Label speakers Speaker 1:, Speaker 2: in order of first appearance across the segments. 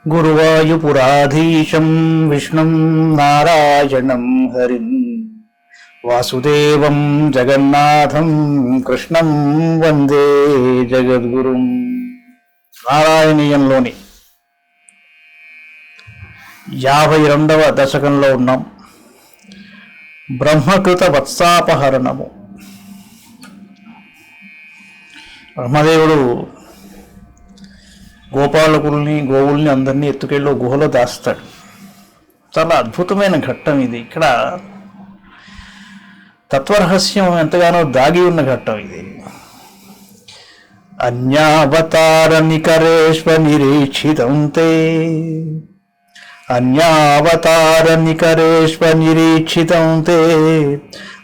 Speaker 1: గురువాయుపురాధీశం విష్ణుం నారాయణం హరిం వాసుదేవం జగన్నాథం కృష్ణం వందే జగద్గురుం. నారాయణీయంలోని 52వ దశకంలో ఉన్నాం. బ్రహ్మకృత వత్సాపహరణము. బ్రహ్మదేవుడు గోపాలకుల్ని గోవుల్ని అందరినీ ఎత్తుకెళ్ళి గుహలో దాస్తాడు. చాలా అద్భుతమైన ఘట్టం ఇది. ఇక్కడ తత్వరహస్యం ఎంతగానో దాగి ఉన్న ఘట్టం ఇది. అన్యావతార నికరేష్వ నిరీక్షితం తే అన్యావతార నికరేష్వ నిరీక్షితం తే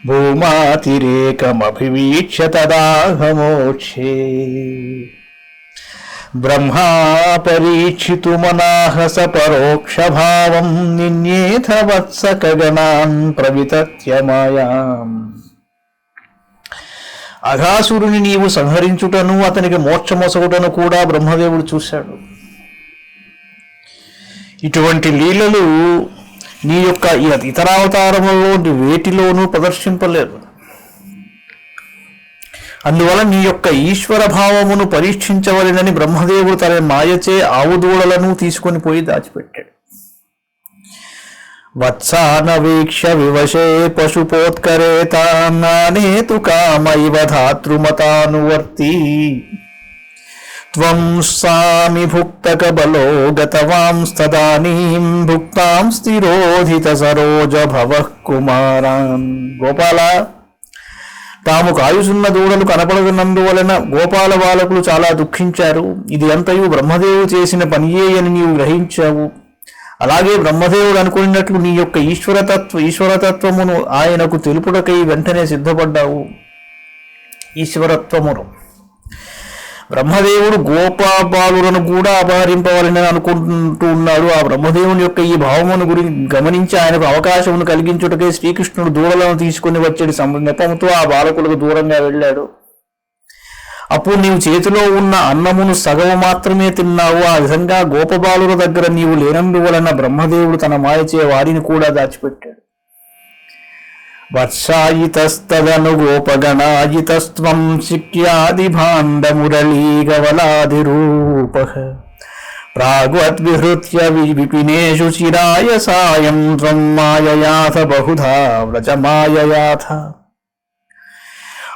Speaker 1: భూమాతిరేకమభివీక్ష్య తదాహమోక్షే బ్రహ్మా పరీక్షితుమనాహస పరోక్షభావం నిన్యేథ వత్సకగణాన్ ప్రవితత్య మాయాం. అఘాసురుని నీవు సంహరించుటను అతనికి మోక్షమొసగుటను కూడా బ్రహ్మదేవుడు చూశాడు. ఇటువంటి లీలలు నీ యొక్క ఇతరావతారములలో వేటిలోనూ ప్రదర్శింపలేదు. అందువల్ల నీ యొక్క ఈశ్వర భావమును పరీక్షించవలెనని బ్రహ్మదేవుడు తన మాయచే ఆవు దూడలను తీసుకొని పోయి దాచిపెట్టాడు. వత్సానవీక్ష వివశే పశుపోత్కరే తానేతు కామైవ ధాతృమతానువర్తి త్వం సామి భుక్తక బలో గతవాంస్తదానీం భుక్తాం స్థిరోధిత సరోజ భవః కుమారాన్. గోపాల, తాము కాయుచున్న దూడలు కనపడనందువలన గోపాల బాలకులు చాలా దుఃఖించారు. ఇది అంతయు బ్రహ్మదేవుడు చేసిన పనియే అని నీవు గ్రహించావు. అలాగే బ్రహ్మదేవుడు అనుకున్నట్లు నీ యొక్క ఈశ్వరతత్వమును ఆయనకు తెలుపుటకై వెంటనే సిద్ధపడ్డావు. ఈశ్వరత్వమును బ్రహ్మదేవుడు గోపాబాలులను కూడా అపహరింపవాలని అనుకుంటూ ఉన్నాడు. ఆ బ్రహ్మదేవుని యొక్క ఈ భావమును గురించి గమనించి ఆయనకు అవకాశమును కలిగించుటకే శ్రీకృష్ణుడు దూడలను తీసుకుని వచ్చాడు. నెపంతో ఆ బాలకులకు దూరంగా వెళ్ళాడు. అప్పుడు నీవు చేతిలో ఉన్న అన్నమును సగము మాత్రమే తిన్నావు. ఆ విధంగా గోపబాలుల దగ్గర నీవు లేనందువలన బ్రహ్మదేవుడు తన మాయచే వారిని కూడా దాచిపెట్టాడు. వత్సాయితస్తదను గోపగణాయితస్త్వం శిక్యాది భాండమురళీగవలాదిరూపః ప్రాగ్వద్విహృత్య విపినేషు చిరాయ సాయం త్వం మాయయాథ బహుధా వ్రజమాయయాథ.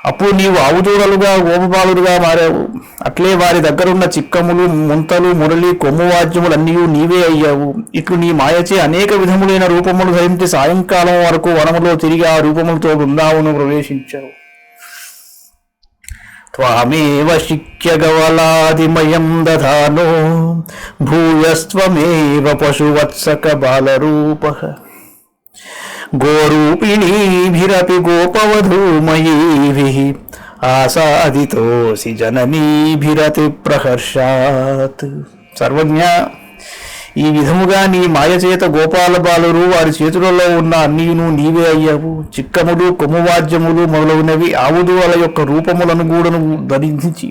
Speaker 1: అప్పుడు నీవు ఆవుదూడలుగా గోపబాలుడుగా మారావు. అట్లే వారి దగ్గరున్న చిక్కములు ముంతలు మురళి కొమ్మువాద్యములన్నీ నీవే అయ్యావు. ఇట్లు నీ మాయచే అనేక విధములైన రూపములు ధరించి సాయంకాలం వరకు వనములో తిరిగి ఆ రూపములతో బృందావనం ప్రవేశించావు. త్వామేవ శిక్యగవలాదిమయం దధానో భూయస్త్వమేవ పశువత్సక బాలరూపః గోరూపిణీభిరపి గోపవధూమయీభిః ఆసాదితోసి జననీభిరతి ప్రహర్షాత్. సర్వజ్ఞ, ఈ విధముగా నీ మాయచేత గోపాల బాలురు వారి చేతులలో ఉన్న అన్నీయును నీవే అయ్యావు. చిక్కములు కొమ్మువాద్యములు మొదలైనవి ఆవుదూడల యొక్క రూపములను గూడను ధరించి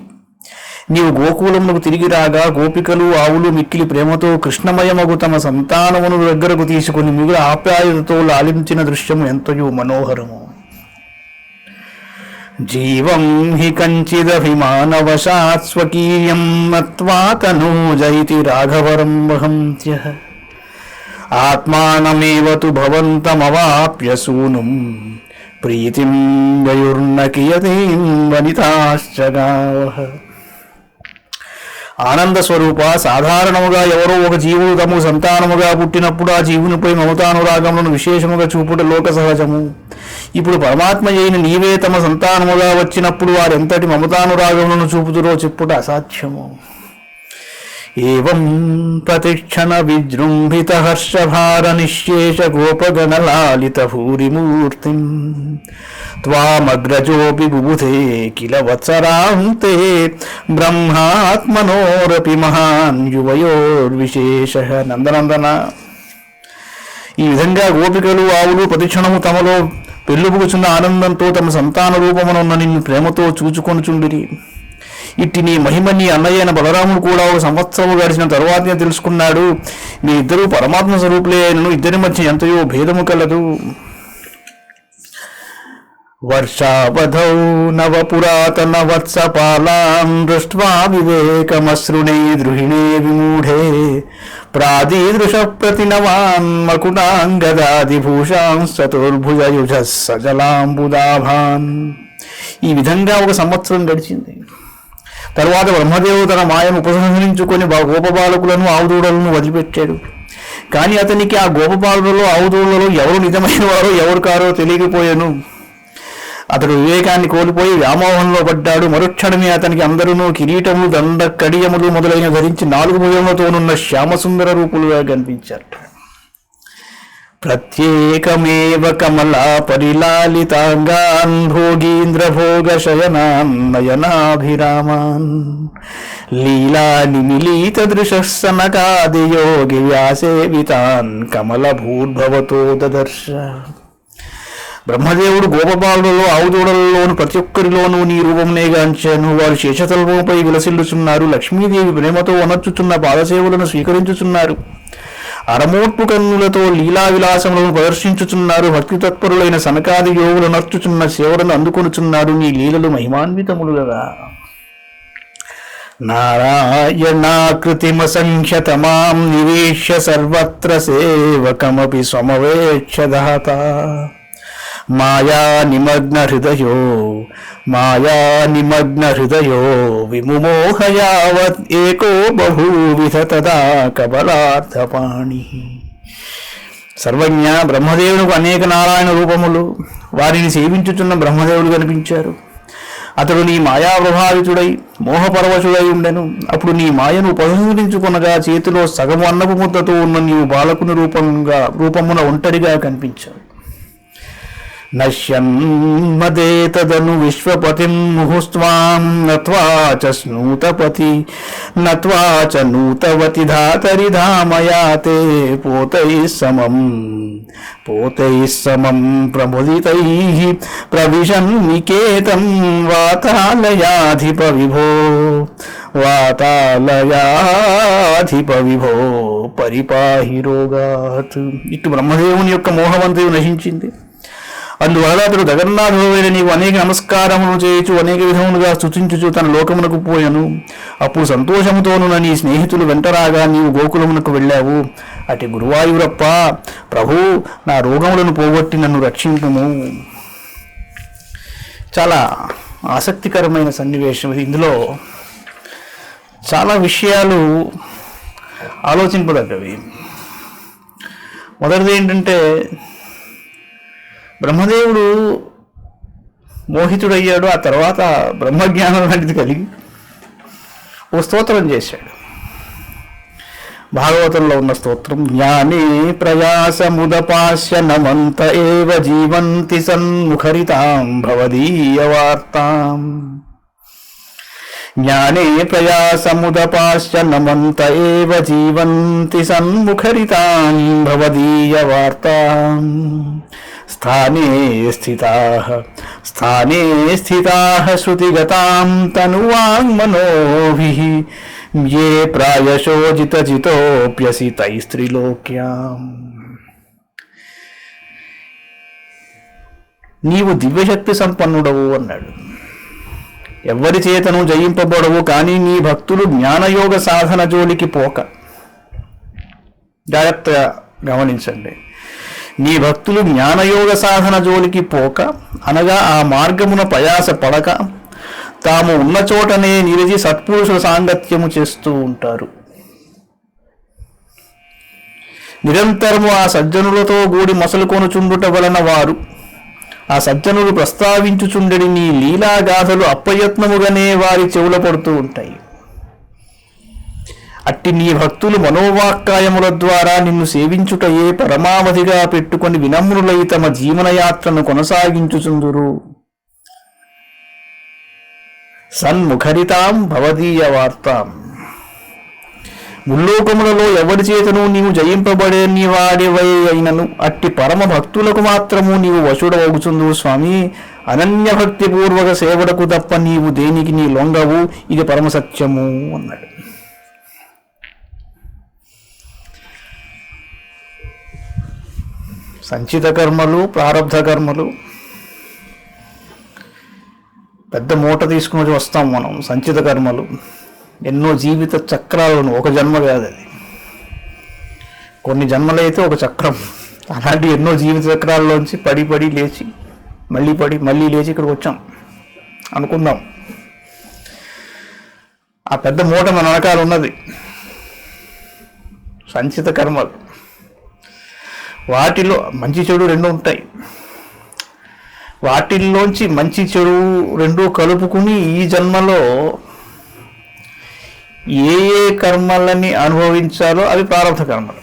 Speaker 1: నీవు గోకులమునకు తిరిగి రాగా గోపికలు ఆవులు మిక్కిలి ప్రేమతో కృష్ణమయమగు తమ సంతానమును దగ్గరకు తీసుకుని మిగుల ఆప్యాయతతో లాలించిన దృశ్యము ఎంతయో మనోహరము. జీవం హి కంచిదభిమానవశాత్ స్వకీయం మత్వా తనూజైతి రాఘవరం వహంత్యః ఆత్మానమేవ తు భవంతమవాప్య సూనుం ప్రీతిం వయుర్న కియతీం వనితాశ్చ గావః. ఆనంద స్వరూప, సాధారణముగా ఎవరో ఒక జీవుడు తమకు సంతానముగా పుట్టినప్పుడు ఆ జీవునిపై మమతానురాగములను విశేషముగా చూపుట లోక సహజము. ఇప్పుడు పరమాత్మ అయిన నీవే తమ సంతానముగా వచ్చినప్పుడు వారెంతటి మమతానురాగములను చూపుతురో చెప్పుట అసాధ్యము. ఏవం ప్రతిక్షణ విజృంభిత హర్షభార నిశ్శేష గోపగణలాలిత భూరిమూర్తిం త్వామగ్రజోపి బుబుధే కిల వత్సరాంతే బ్రహ్మాత్మనోరపి మహాన్ యువయోర్విశేషః. నందనందన, ఈ విధంగా గోపికలు ఆవులు ప్రతిక్షణము తమలో పెళ్ళుబుకుచున్న ఆనందంతో తమ సంతాన రూపమునున్న నిన్ను ప్రేమతో చూచుకొనుచుండిరి. ఇట్టి నీ మహిమ నీ అన్నయ్యైన బలరాముడు కూడా 1 సంవత్సరం గడిచిన తరువాతనే తెలుసుకున్నాడు. మీ ఇద్దరు పరమాత్మ స్వరూపులే అయినను ఇద్దరి మధ్య ఎంతయో భేదము కలదు. వర్షావధౌ నవ పురాతన వత్సపాలాన్ దృష్ట్వా వివేకమశ్రుణే ద్రుహిణే విమూఢే ప్రాదీదృశ ప్రతినవాన్ మకుటాంగదాదిభూషాం చతుర్భుజయుజ సజలాంబుదాభాన్. ఈ విధంగా 1 సంవత్సరం గడిచింది. తరువాత బ్రహ్మదేవుడు తన మాయను ఉపసంహరించుకొని గోపబాలకులను ఆవుదూడలను వదిలిపెట్టాడు. కానీ అతనికి ఆ గోపబాలులలో ఆవుదూడలలో ఎవరు నిజమైన వారో ఎవరు కారో తెలియకపోయాను. అతడు వివేకాన్ని కోల్పోయి వ్యామోహంలో పడ్డాడు. మరుక్షణమే అతనికి అందరూ కిరీటములు, దండ, కడియములు మొదలైన ధరించి 4 భుజములతోనున్న శ్యామసుందర రూపులుగా కనిపించారు. ప్రత్యేకమేవ కమలా పరిలాలితాంగాన్ భోగీంద్ర భోగ శయనాన్ నయనాభిరామాన్ లీలా నిమిలీత దృశనకాది యోగి వ్యాసేవితాన్ కమల భూర్భవతో దదర్శ. బ్రహ్మదేవుడు గోపబాలులలో ఆవుదూడలలోను ప్రతి ఒక్కరిలోనూ నీ రూపంనే గాంచాను. వారు శేషతల్పంపై విలసిల్లుచున్నారు. లక్ష్మీదేవి ప్రేమతో వనర్చుచున్న పాదసేవలను స్వీకరించుచున్నారు. అరమోట్టు కన్నులతో లీలా విలాసములను ప్రదర్శించుచున్నారు. భక్తి తత్పరులైన సనకాది యోగులు నర్చుచున్న సేవలను అందుకొనుచున్నారు. నీ లీలలు మహిమాన్వితములు కదా. నారాయణాకృతిమసంఖ్యతమాం నివేశ్య సర్వత్ర సేవకమపి సమవేక్షదాత మాయా నిమగ్న హృదయో విముమోహయావత్ ఏకో బహూవిధ తదా కబలార్థపాణి. సర్వజ్ఞ బ్రహ్మదేవునికి అనేక నారాయణ రూపములు. వారిని సేవించుచున్న బ్రహ్మదేవుడు కనిపించారు. అతడు నీ మాయా ప్రభావితుడై మోహపరవశుడై ఉండెను. అప్పుడు నీ మాయను ఉపసంహరించుకొనగా చేతిలో సగము అన్నపు ముద్దతో ఉన్న నీవు బాలకుని రూపమున ఒంటరిగా కనిపించావు. నశ్యన్మదేతదను విశ్వపతిం ముహుస్త్వాం నత్వా చ స్నూతపతి నత్వా చ నూతవతి ధాతరి ధామయాతే పోతైః సమం ప్రముదితైః ప్రవిశన్నికేతం వాతాలయాధిప విభో పరిపాహి రోగాత్. ఇటు బ్రహ్మదేవుని యొక్క మోహమంతయు నశించింది. అందువల్ల అతడు జగన్నాథుడైన నీకు అనేక నమస్కారములు చేయుచు అనేక విధములుగా స్తుతించుచు తన లోకమునకు పోయెను. అప్పుడు సంతోషముతోనున్న నీ స్నేహితులు వెంటరాగా నీవు గోకులమునకు వెళ్ళావు. అటు గురువాయూరప్ప ప్రభు, నా రోగములను పోగొట్టి నన్ను రక్షింపుము. చాలా ఆసక్తికరమైన సన్నివేశం. ఇందులో చాలా విషయాలు ఆలోచింపదగ్గవి. మొదటిది ఏంటంటే, బ్రహ్మదేవుడు మోహితుడయ్యాడు. ఆ తర్వాత బ్రహ్మజ్ఞానం లాంటిది కలిగి ఓ స్తోత్రం చేశాడు. భాగవతంలో ఉన్న స్తోత్రం, జ్ఞానే ప్రయాసముదపాస్య నమంత ఏవ జీవంతి సన్ముఖరితాం భవదీయ వార్తాం. జ్ఞానే ప్రయాసముదపాస్య నమంత ఏవ జీవంతి సన్ముఖరితాం భవదీయ వార్తాం. స్థానే స్థితాః శృతిగతాం తనువాంగ్మనోభిః యే ప్రాయశో జితజితోప్యసి తైస్త్రిలోక్యాం. నీవు దివ్యశక్తి సంపన్నుడవు అన్నాడు. ఎవరి చేతను జయింపబడవు. కానీ నీ భక్తులు జ్ఞానయోగ సాధన జోలికి పోక, జాగ్రత్తగా గమనించండి, నీ భక్తులు జ్ఞానయోగ సాధన జోలికి పోక, అనగా ఆ మార్గమున ప్రయాస పడక, తాము ఉన్న చోటనే నిలిచి సత్పురుషుల సాంగత్యము చేస్తూ ఉంటారు. నిరంతరము ఆ సజ్జనులతో గూడి మసలుకొనుచుండుట వలన వారు, ఆ సజ్జనులు ప్రస్తావించుచుండెడి నీ లీలాగాథలు అప్రయత్నముగానే వారి చెవుల పడుతూ ఉంటాయి. అట్టి నీ భక్తులు మనోవాక్కాయముల ద్వారా నిన్ను సేవించుటయే పరమావధిగా పెట్టుకొని వినమ్రులై తమ జీవనయాత్రను కొనసాగించుచుందురు. సన్ముఖరితాం భవదీయ వార్తాం. ముల్లోకములలో ఎవరి చేతను నీవు జయింపబడే వాడివై అయినను అట్టి పరమ భక్తులకు మాత్రము నీవు వశుడవగుచుందు స్వామి. అనన్యభక్తిపూర్వక సేవడకు తప్ప నీవు దేనికి నీ లొంగవు, ఇది పరమసత్యము అన్నాడు. సంచిత కర్మలు, ప్రారబ్ధ కర్మలు, పెద్ద మూట తీసుకుని వస్తాం మనం. సంచిత కర్మలు ఎన్నో జీవిత చక్రాలను, ఒక జన్మ కాదు అది, కొన్ని జన్మలైతే ఒక చక్రం. అలాంటి ఎన్నో జీవిత చక్రాల్లోంచి పడి లేచి మళ్ళీ లేచి ఇక్కడికి వచ్చాం అనుకుందాం. ఆ పెద్ద మూట మన వెనకాల ఉన్నది సంచిత కర్మలు. వాటిలో మంచి చెడు రెండు ఉంటాయి. వాటిల్లోంచి మంచి చెడు రెండు కలుపుకుని ఈ జన్మలో ఏ ఏ కర్మలని అనుభవించాలో అవి ప్రారబ్ధ కర్మలు.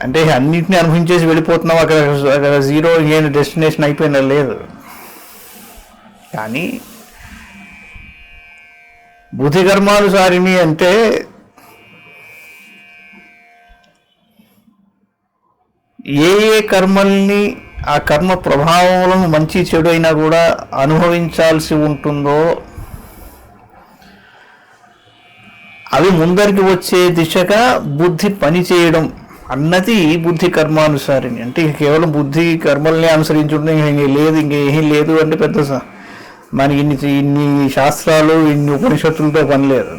Speaker 1: అంటే అన్నింటినీ అనుభవించేసి వెళ్ళిపోతున్నావు, అక్కడ జీరో ఏం డెస్టినేషన్ అయిపోయినా లేదు. కానీ బుద్ధి కర్మానుసారిణి అంటే ఏ ఏ కర్మల్ని, ఆ కర్మ ప్రభావాలను మంచి చెడు అయినా కూడా అనుభవించాల్సి ఉంటుందో అవి ముందరికి వచ్చే దిశగా బుద్ధి పనిచేయడం అన్నది బుద్ధి కర్మానుసారిని. అంటే కేవలం బుద్ధి కర్మల్ని అనుసరించుంటే లేదు, ఇంకేం లేదు అంటే పెద్ద మనకి ఇన్ని శాస్త్రాలు, ఇన్ని ఉపనిషత్తులతో పని లేదు.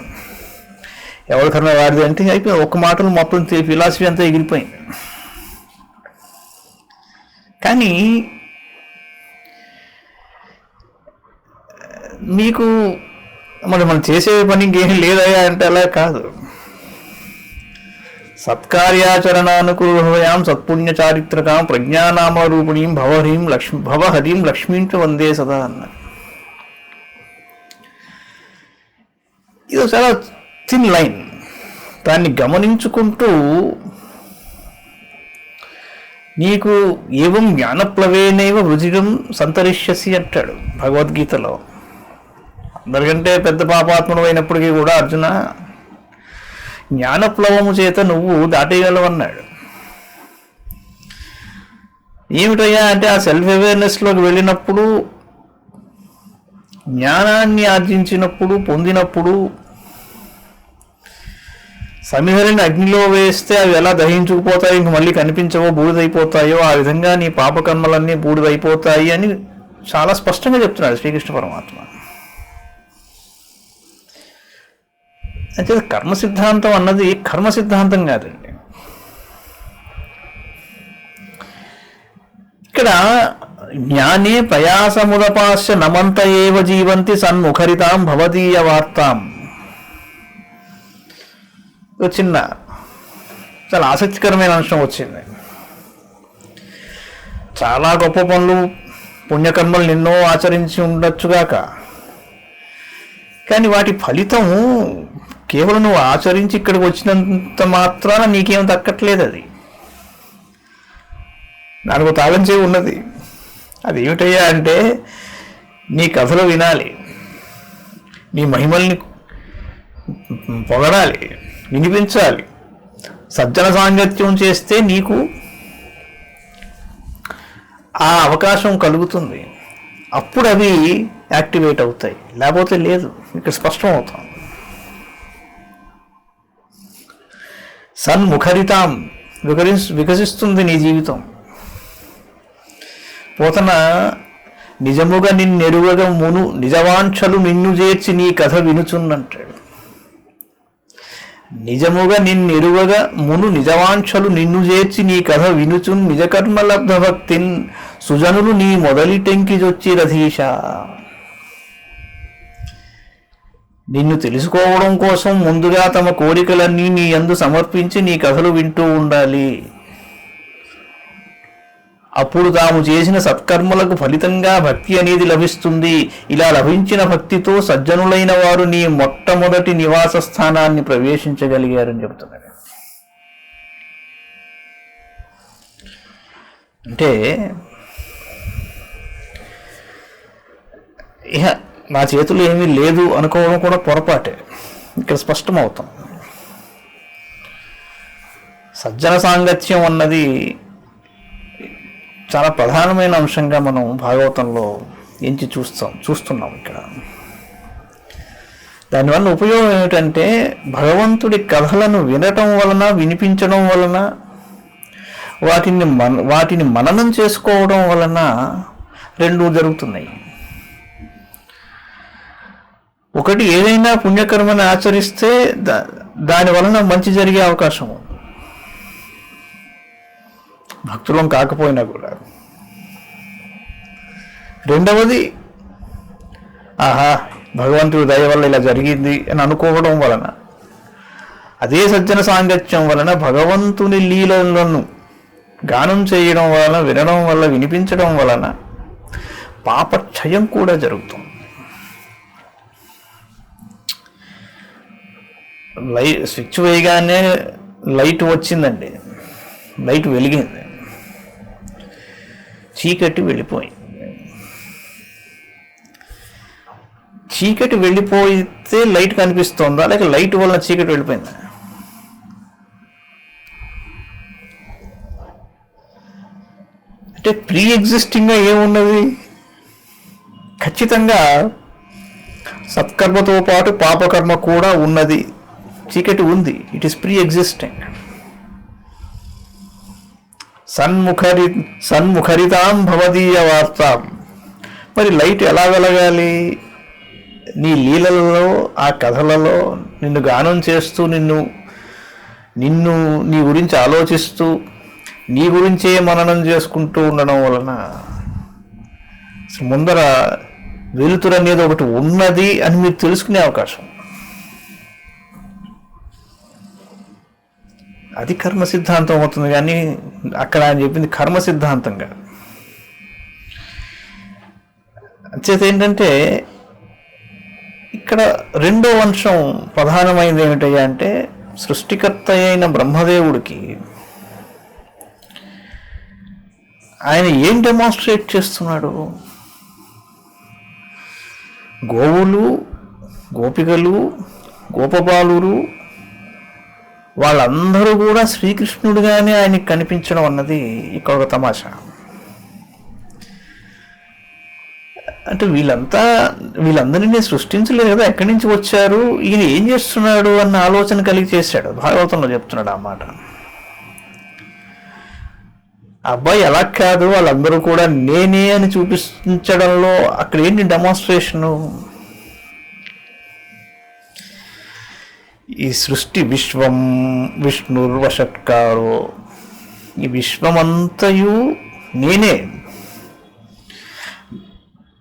Speaker 1: ఎవరి కర్మ వాడిది అంటే అయిపోయింది. ఒక్క మాటలు మొత్తం ఫిలాసఫీ అంతా ఎగిరిపోయింది. కానీ మీకు మనం చేసే పని ఇంకేం లేదయా అంటే అలా కాదు. సత్కార్యాచరణానుకూలయాం సత్పుణ్య చారిత్రకాం ప్రజ్ఞానామరూపిణీం భవహరీం లక్ష్మీంచ వందే సదా అన్నారు. ఇది చాలా థిన్ లైన్. దాన్ని గమనించుకుంటూ నీకు ఏవం జ్ఞానప్లవేనైవ వృజిడం సంతరిష్యసి అంటాడు భగవద్గీతలో. అందరికంటే పెద్ద పాపాత్ముడు అయినప్పటికీ కూడా అర్జున, జ్ఞానప్లవము చేత నువ్వు దాటేయగలవన్నాడు. ఏమిటయ్యా అంటే ఆ సెల్ఫ్ అవేర్నెస్లోకి వెళ్ళినప్పుడు, జ్ఞానాన్ని ఆర్జించినప్పుడు, పొందినప్పుడు సమిహరిని అగ్నిలో వేస్తే అవి ఎలా దహించుకుపోతాయి, ఇంక మళ్ళీ కనిపించవో, బూడిదైపోతాయో, ఆ విధంగా నీ పాపకర్మలన్నీ బూడిదైపోతాయి అని చాలా స్పష్టంగా చెప్తున్నాడు శ్రీకృష్ణ పరమాత్మ. అయితే కర్మ సిద్ధాంతం అన్నది కర్మ సిద్ధాంతం కాదండి. ఇక్కడ జ్ఞానే ప్రయాసముదపాశ్య నమంత ఏవ జీవంతి సన్ముఖరితాం భవదీయ వార్తాం. చిన్న చాలా ఆసక్తికరమైన అంశం వచ్చింది. చాలా గొప్ప పనులు, పుణ్యకర్మలు ఎన్నో ఆచరించి ఉండొచ్చుగాక, కానీ వాటి ఫలితం కేవలం నువ్వు ఆచరించి ఇక్కడికి వచ్చినంత మాత్రాన నీకేం దక్కట్లేదు. అది నాకు తాళం చేయి ఉన్నది. అది ఏమిటయ్యా అంటే నీ కథలు వినాలి, నీ మహిమల్ని పొగడాలి, వినిపించాలి, సజ్జన సాంగత్యం చేస్తే నీకు ఆ అవకాశం కలుగుతుంది. అప్పుడు అవి యాక్టివేట్ అవుతాయి, లేకపోతే లేదు. ఇక్కడ స్పష్టం అవుతాం. సన్ముఖరితాం, వికసిస్తుంది నీ జీవితం. పోతన నిజముగా నిన్నెరుగగా మును నిజవాంఛలు నిన్ను చేర్చి నీ కథ వినుచున్నంటాడు. నిజముగా నిన్నెరుగగా మును నిజవాంఛలు నిన్ను చేర్చి నీ కథ వినుచున్ నిజకర్మలబ్ధ భక్తిన్ సుజనులు నీ మొదలి టెంకిజొచ్చి రధీష. నిన్ను తెలుసుకోవడం కోసం ముందుగా తమ కోరికలన్నీ నీ యందు సమర్పించి నీ కథలు వింటూ ఉండాలి. అప్పుడు తాము చేసిన సత్కర్మలకు ఫలితంగా భక్తి అనేది లభిస్తుంది. ఇలా లభించిన భక్తితో సజ్జనులైన వారు నీ మొట్టమొదటి నివాస స్థానాన్ని ప్రవేశించగలిగారని చెబుతున్నారు. అంటే ఇహ నా చేతులు ఏమీ లేదు అనుకోవడం కూడా పొరపాటే. ఇక్కడ స్పష్టమవుతాం. సజ్జన సాంగత్యం అన్నది చాలా ప్రధానమైన అంశంగా మనం భాగవతంలో ఎంచి చూస్తున్నాం ఇక్కడ. దానివల్ల ఉపయోగం ఏమిటంటే భగవంతుడి కథలను వినటం వలన, వినిపించడం వలన, వాటిని మననం చేసుకోవడం వలన రెండు జరుగుతున్నాయి. ఒకటి, ఏదైనా పుణ్యకర్మని ఆచరిస్తే దాని వలన మంచి జరిగే అవకాశం ఉంది, భక్తులం కాకపోయినా కూడా. రెండవది, ఆహా భగవంతుడి దయ వల్ల ఇలా జరిగింది అని అనుకోవడం వలన, అదే సజ్జన సాంగత్యం వలన భగవంతుని లీలలను గానం చేయడం వలన, వినడం వల్ల, వినిపించడం వలన పాపక్షయం కూడా జరుగుతుంది. స్విచ్ వేయగానే లైట్ వచ్చిందండి, లైట్ వెలిగింది, చీకటి వెళ్ళిపోయింది. చీకటి వెళ్ళిపోతే లైట్ కనిపిస్తుందా, లేక లైట్ వలన చీకటి వెళ్ళిపోయిందా? అంటే ప్రీ ఎగ్జిస్టింగ్గా ఏమున్నది? ఖచ్చితంగా సత్కర్మతో పాటు పాపకర్మ కూడా ఉన్నది, చీకటి ఉంది. It is pre existing. సన్ముఖరితాం భవదీయ వార్తాం. మరి లైట్ ఎలా వెలగాలి? నీ లీలలలో, ఆ కథలలో నిన్ను గానం చేస్తూ, నిన్ను నీ గురించి ఆలోచిస్తూ, నీ గురించే మననం చేసుకుంటూ ఉండడం వలన ముందర వెలుతురు అనేది ఒకటి ఉన్నది అని మీరు తెలుసుకునే అవకాశం. అది కర్మ సిద్ధాంతం అవుతుంది, కానీ అక్కడ ఆయన చెప్పింది కర్మ సిద్ధాంతంగా. అంచేత ఏంటంటే ఇక్కడ రెండో అంశం ప్రధానమైనది ఏమిటయ్యా అంటే, సృష్టికర్త అయిన బ్రహ్మదేవుడికి ఆయన ఏం డెమాన్స్ట్రేట్ చేస్తున్నాడు? గోవులు, గోపికలు, గోపబాలురు వాళ్ళందరూ కూడా శ్రీకృష్ణుడిగానే ఆయనకి కనిపించడం అన్నది ఇక్కడ ఒక తమాషా. అంటే వీళ్ళందరినీ సృష్టించలేదు కదా, ఎక్కడి నుంచి వచ్చారు, ఈయన ఏం చేస్తున్నాడు అన్న ఆలోచన కలిగి చేశాడు. భాగవతంలో చెప్తున్నాడు ఆ మాట. అబ్బాయి ఎలా కాదు, వాళ్ళందరూ కూడా నేనే అని చూపించడంలో అక్కడ ఏంటి డెమాన్స్ట్రేషను? ఈ సృష్టి విశ్వం విష్ణుర్వషట్కారో, ఈ విశ్వమంతయు నేనే.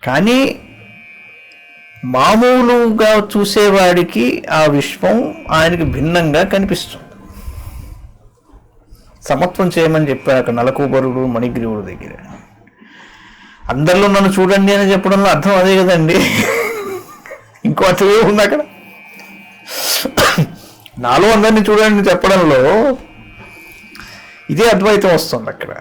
Speaker 1: కానీ మామూలుగా చూసేవాడికి ఆ విశ్వం ఆయనకి భిన్నంగా కనిపిస్తుంది. సమత్వం చేయమని చెప్పారు అక్కడ నలకూబరుడు మణిగ్రీవుడు దగ్గర. అందరిలో నన్ను చూడండి అని చెప్పడంలో అర్థం అదే కదండి. ఇంకో అర్థం ఏముంది అక్కడ? నాలో అందరినీ చూడండి చెప్పడంలో ఇదే అద్వైతం వస్తుంది అక్కడ.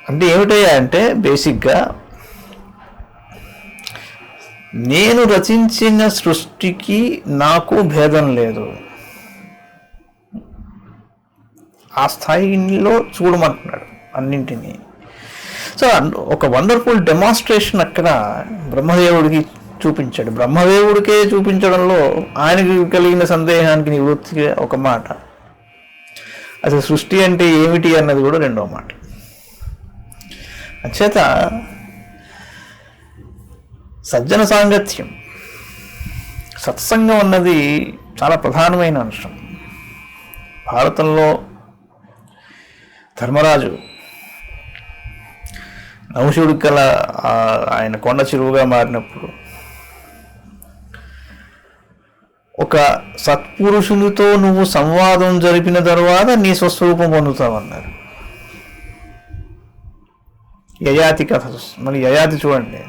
Speaker 1: అంటే ఏమిటయ్యా అంటే, బేసిక్గా నేను రచించిన సృష్టికి నాకు భేదం లేదు, ఆ స్థాయిలో చూడమంటున్నాడు అన్నింటినీ. సో ఒక వండర్ఫుల్ డెమాన్స్ట్రేషన్ అక్కడ బ్రహ్మదేవుడికి చూపించాడు. బ్రహ్మదేవుడికే చూపించడంలో ఆయనకి కలిగిన సందేహానికి నివృత్తిగా ఒక మాట, అసలు సృష్టి అంటే ఏమిటి అన్నది కూడా రెండో మాట. అంచేత సజ్జన సాంగత్యం, సత్సంగం అన్నది చాలా ప్రధానమైన అంశం. భారతంలో ధర్మరాజు నహుషుడి కల ఆయన కొండ చెరువుగా మారినప్పుడు ఒక సత్పురుషునితో నువ్వు సంవాదం జరిపిన తర్వాత నీ స్వస్వరూపం పొందుతావన్నారు. యయాతి కథ, మరి యయాతి చూడండి,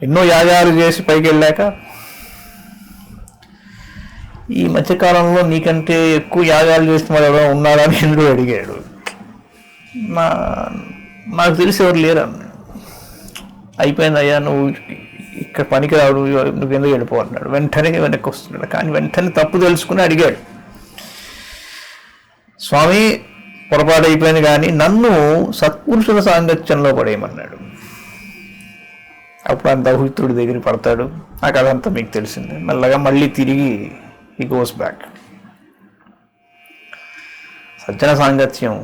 Speaker 1: ఎన్నో యాగాలు చేసి పైకి వెళ్ళాక ఈ మధ్యకాలంలో నీకంటే ఎక్కువ యాగాలు చేసిన వాడు ఎవరో ఉన్నాడా అని ఇంద్రుడు అడిగాడు. నాకు తెలిసి ఎవరు లేరు అన్న. అయిపోయింది అయ్యా, నువ్వు ఇక్కడ పనికి రాడు, నువ్వు ఎందుకు వెళ్ళిపోతున్నాడు, వెంటనే వెనక్కి వస్తున్నాడు. కానీ వెంటనే తప్పు తెలుసుకుని అడిగాడు, స్వామి పొరపాటు అయిపోయింది కానీ నన్ను సత్పురుషుల సాంగత్యంలో పడేయమన్నాడు. అప్పుడు ఆయన దౌహిత్రుడి దగ్గర పడతాడు. ఆ కథ అంతా మీకు తెలిసిందే. మెల్లగా మళ్ళీ తిరిగి ఈ గోస్ బ్యాక్. సజ్జన సాంగత్యం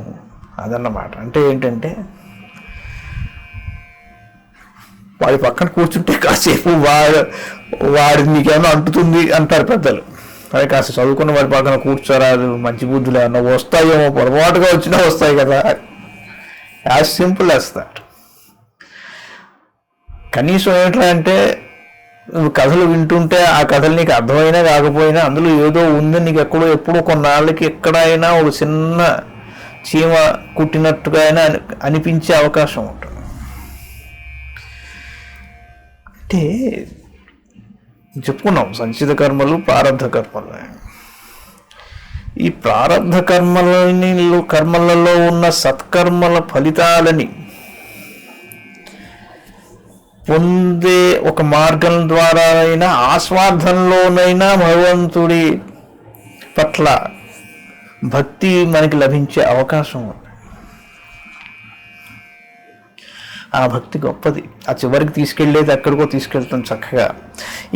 Speaker 1: అదన్నమాట. అంటే ఏంటంటే వాడి పక్కన కూర్చుంటే కాసేపు వాడి నీకేమో అంటుతుంది అంటారు పెద్దలు. అదే కాస్త చదువుకున్న వాడి పక్కన కూర్చోరాదు, మంచి బుద్ధులు ఏమన్నా వస్తాయేమో, పొరపాటుగా వచ్చినా వస్తాయి కదా. As simple as that. కనీసం ఏంటంటే అంటే నువ్వు కథలు వింటుంటే ఆ కథలు నీకు అర్థమైనా కాకపోయినా అందులో ఏదో ఉంది, నీకు ఎప్పుడో కొన్నాళ్ళకి ఎక్కడైనా ఒక చిన్న చీమ కుట్టినట్టుగా అయినా అనిపించే అవకాశం ఉంటుంది. అంటే చెప్పుకున్నాం సంచిత కర్మలు, ప్రారబ్ధ కర్మలు. ఈ ప్రారబ్ధ కర్మలలో ఉన్న సత్కర్మల ఫలితాలని పొందే ఒక మార్గం ద్వారా అయినా, ఆస్వార్థంలోనైనా భగవంతుడి పట్ల భక్తి మనకి లభించే అవకాశం ఉంది. ఆ భక్తి గొప్పది. ఆ చివరికి తీసుకెళ్ళేది ఎక్కడికో తీసుకెళ్తాం చక్కగా.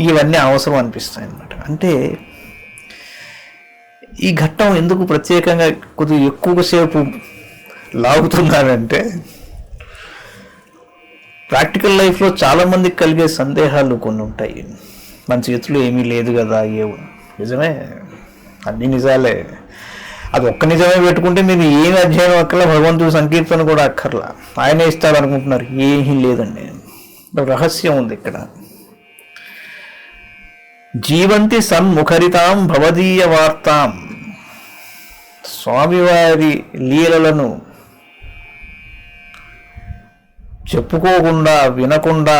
Speaker 1: ఇవన్నీ అవసరం అనిపిస్తాయి అన్నమాట. అంటే ఈ ఘట్టం ఎందుకు ప్రత్యేకంగా కొద్దిగా ఎక్కువసేపు లాగుతున్నానంటే, ప్రాక్టికల్ లైఫ్లో చాలామందికి కలిగే సందేహాలు కొన్ని ఉంటాయి. మన చేతిలో ఏమీ లేదు కదా, నిజమే, అన్ని నిజాలే. అది ఒక్క నిజమే పెట్టుకుంటే మీరు ఏమి అధ్యయనం అక్కర్లా, భగవంతుడి సంకీర్తన కూడా అక్కర్లా, ఆయనే ఇస్తాడు అనుకుంటున్నారు. ఏమీ లేదండి, రహస్యం ఉంది ఇక్కడ. జీవంతి సన్ముఖరితాం భవదీయ వార్తాం. స్వామివారి లీలలను చెప్పుకోకుండా, వినకుండా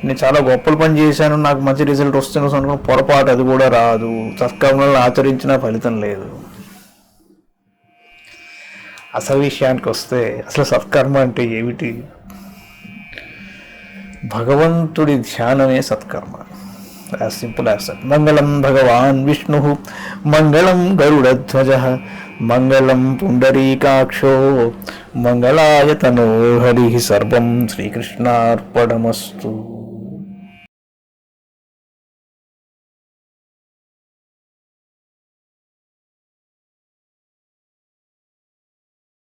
Speaker 1: నేను చాలా గొప్పలు పని చేశాను, నాకు మంచి రిజల్ట్ వస్తుంది అనుకున్న పొరపాటు, అది కూడా రాదు. సత్కర్మలను ఆచరించిన ఫలితం లేదు. అసలు విషయానికి వస్తే అసలు సత్కర్మ అంటే ఏమిటి? భగవంతుడి ధ్యానమే సత్కర్మ. As simple as that. మంగళం భగవాన్ విష్ణు, మంగళం గరుడధ్వజ, మంగళం పుండరీకాక్షో, మంగళాయ తనో హరి. సర్వం శ్రీకృష్ణార్పణమస్తు.